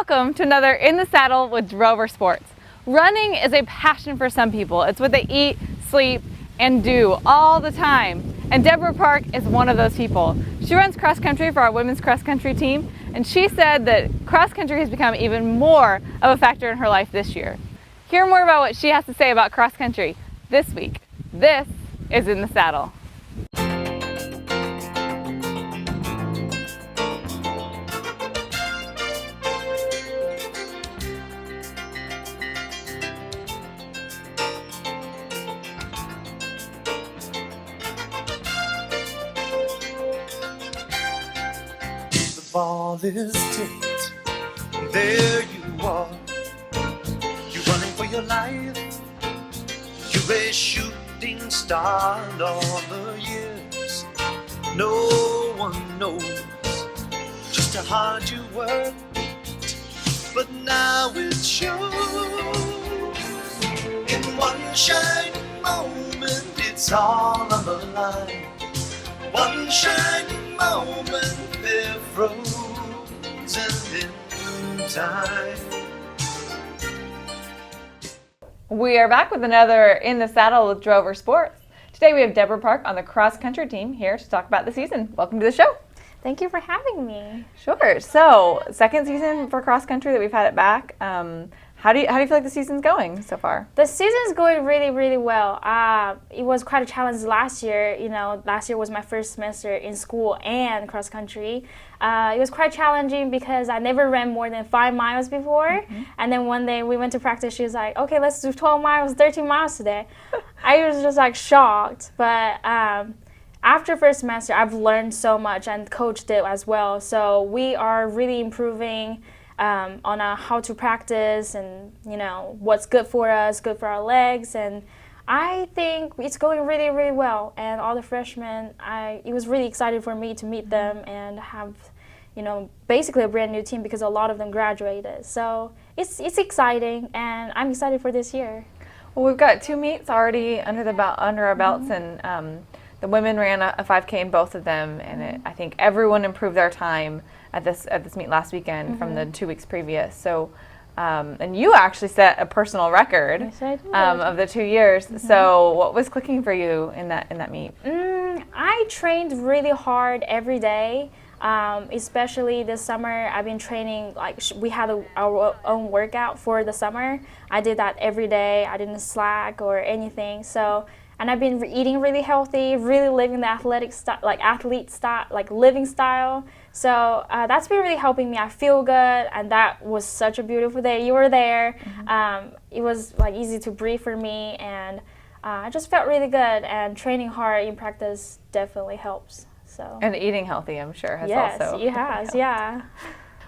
Welcome to another In the Saddle with Drover Sports. Running is a passion for some people. It's what they eat, sleep, and do all the time. And Deborah Park is one of those people. She runs cross country for our women's cross country team, and she said that cross country has become even more of a factor in her life this year. Hear more about what she has to say about cross country this week. This is In the Saddle. Ball is tipped, there you are. You're running for your life. You're a shooting star. All the years, no one knows just how hard you worked, but now it shows. In one shining moment, it's all on the line. One shining moment, they're frozen in time. We are back with another In the Saddle with Drover Sports. Today we have Deborah Park on the cross country team here to talk about the season. Welcome to the show. Thank you for having me. Sure. So, second season for cross country that we've had it back. How do you feel like the season's going so far? The season's going really, really well. It was quite a challenge last year. Last year was my first semester in school and cross country. It was quite challenging because I never ran more than 5 miles before. Mm-hmm. And then one day we went to practice. She was like, okay, let's do 12 miles, 13 miles today. I was just like shocked. But after first semester, I've learned so much, and coach did as well. So we are really improving on how to practice and what's good for us, good for our legs, and I think it's going really, really well. And all the freshmen, it was really excited for me to meet them and have basically a brand new team because a lot of them graduated. So it's exciting, and I'm excited for this year. Well, we've got 2 meets already under our belts, and the women ran a 5K in both of them, and I think everyone improved their time at this meet last weekend from the 2 weeks previous. So, and you actually set a personal record of the 2 years. So, what was clicking for you in that meet? I trained really hard every day. Especially this summer, I've been training, we had our own workout for the summer. I did that every day. I didn't slack or anything. So, and I've been eating really healthy, really living the athlete style, living style. So that's been really helping me. I feel good, and that was such a beautiful day. You were there. It was easy to breathe for me, and I just felt really good. And training hard in practice definitely helps. So. And eating healthy, I'm sure, has yes, also. Yes, it has. Yeah.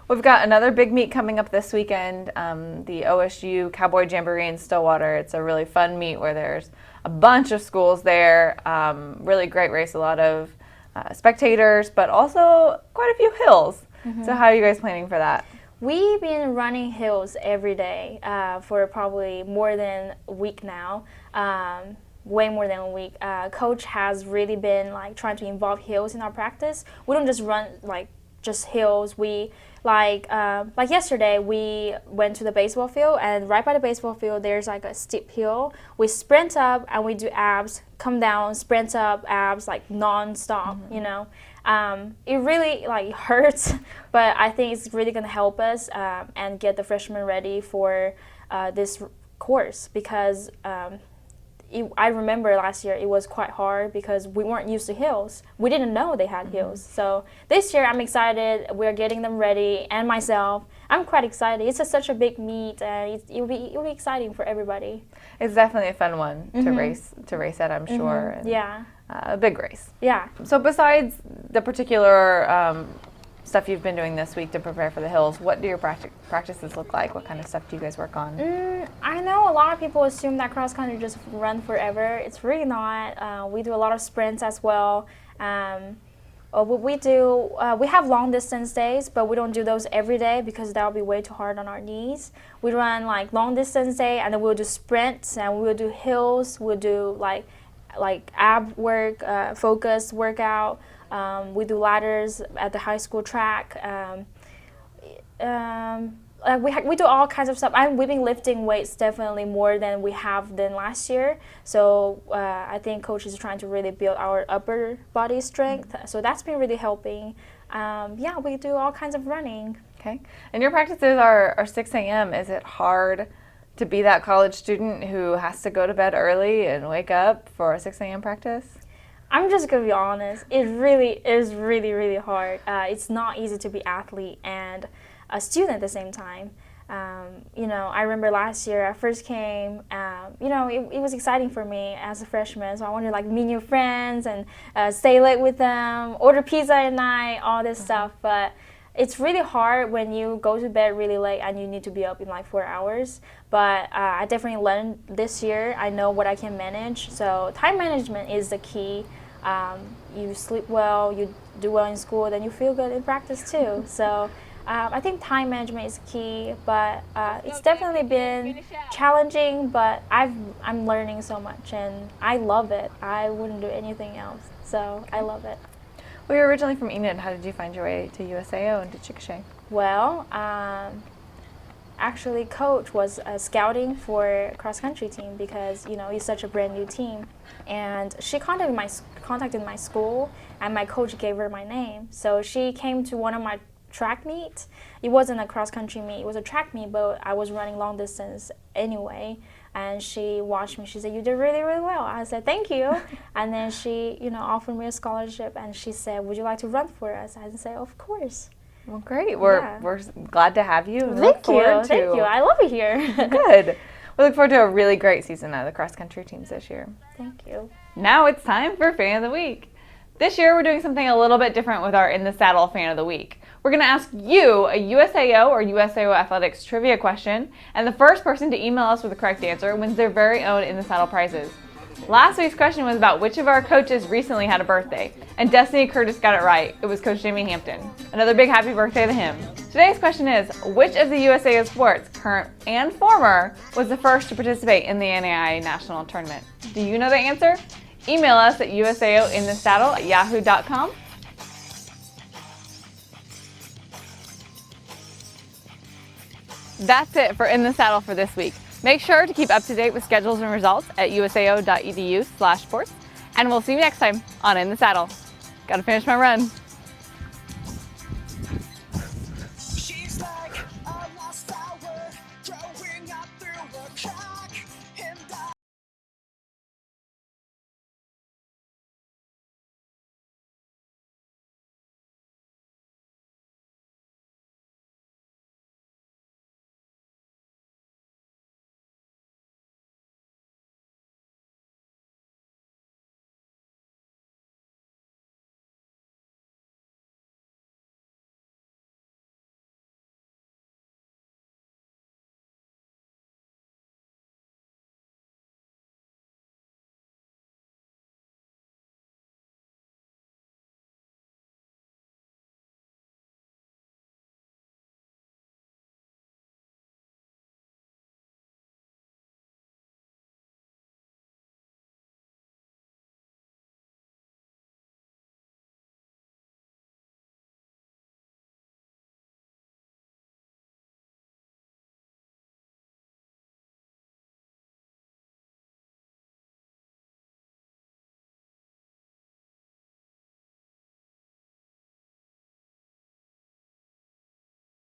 We've got another big meet coming up this weekend, the OSU Cowboy Jamboree in Stillwater. It's a really fun meet where there's a bunch of schools there. Really great race, a lot of spectators, but also quite a few hills. So how are you guys planning for that? We've been running hills every day for probably more than a week now. Way more than a week. Coach has really been trying to involve hills in our practice. We don't just run just hills. We yesterday we went to the baseball field, and right by the baseball field there's a steep hill. We sprint up and we do abs, come down, sprint up, abs non-stop. It really hurts, but I think it's really gonna help us and get the freshmen ready for this course because I remember last year it was quite hard because we weren't used to hills. We didn't know they had hills. So this year I'm excited. We're getting them ready, and myself. I'm quite excited. It's such a big meet, and it'll be exciting for everybody. It's definitely a fun one to race at, I'm sure. And, yeah. A big race. Yeah. So besides the particular stuff you've been doing this week to prepare for the hills, what do your practices look like? What kind of stuff do you guys work on? I know a lot of people assume that cross country just run forever. It's really not. We do a lot of sprints as well. What we do, we have long distance days, but we don't do those every day because that would be way too hard on our knees. We run long distance day, and then we'll do sprints, and we'll do hills. We'll do ab work, focus workout. We do ladders at the high school track. we do all kinds of stuff. We've been lifting weights definitely more than we have than last year. So I think coach is trying to really build our upper body strength. So that's been really helping. Yeah, we do all kinds of running. Okay. And your practices are 6 a.m. Is it hard to be that college student who has to go to bed early and wake up for a 6 a.m. practice? I'm just gonna be honest. It really is really hard. It's not easy to be athlete and a student at the same time. You know, I remember last year I first came. You know, it was exciting for me as a freshman. So I wanted to like meet new friends and stay late with them, order pizza at night, all this stuff. But it's really hard when you go to bed really late and you need to be up in like 4 hours. But I definitely learned this year. I know what I can manage. So time management is the key. You sleep well, you do well in school, then you feel good in practice too. So I think time management is key, but it's definitely been challenging, but I'm learning so much and I love it. I wouldn't do anything else, so I love it. Well, you're originally from Enid. How did you find your way to USAO and to CHICKASHA? Well, actually coach was scouting for cross country team because you know it's such a brand new team, and she contacted my school and my coach gave her my name. So she came to one of my track meet. It wasn't a cross country meet, it was a track meet, but I was running long distance anyway. And she watched me. She said, "You did really well." I said, "Thank you." And then she, you know, offered me a scholarship, and she said, "Would you like to run for us?" I said, "Of course." Well, great. We're glad to have you. Thank you. I love it here. Good. We look forward to a really great season out of the cross country teams this year. Thank you. Now it's time for Fan of the Week. This year we're doing something a little bit different with our In the Saddle Fan of the Week. We're going to ask you a USAO or USAO Athletics trivia question, and the first person to email us with the correct answer wins their very own In the Saddle prizes. Last week's question was about which of our coaches recently had a birthday, and Destiny Curtis got it right. It was Coach Jamie Hampton. Another big happy birthday to him. Today's question is, which of the USAO sports, current and former, was the first to participate in the NAIA National Tournament? Do you know the answer? Email us at usaointhesaddle@yahoo.com. That's it for In the Saddle for this week. Make sure to keep up to date with schedules and results at usao.edu/sports, and we'll see you next time on In the Saddle. Gotta finish my run.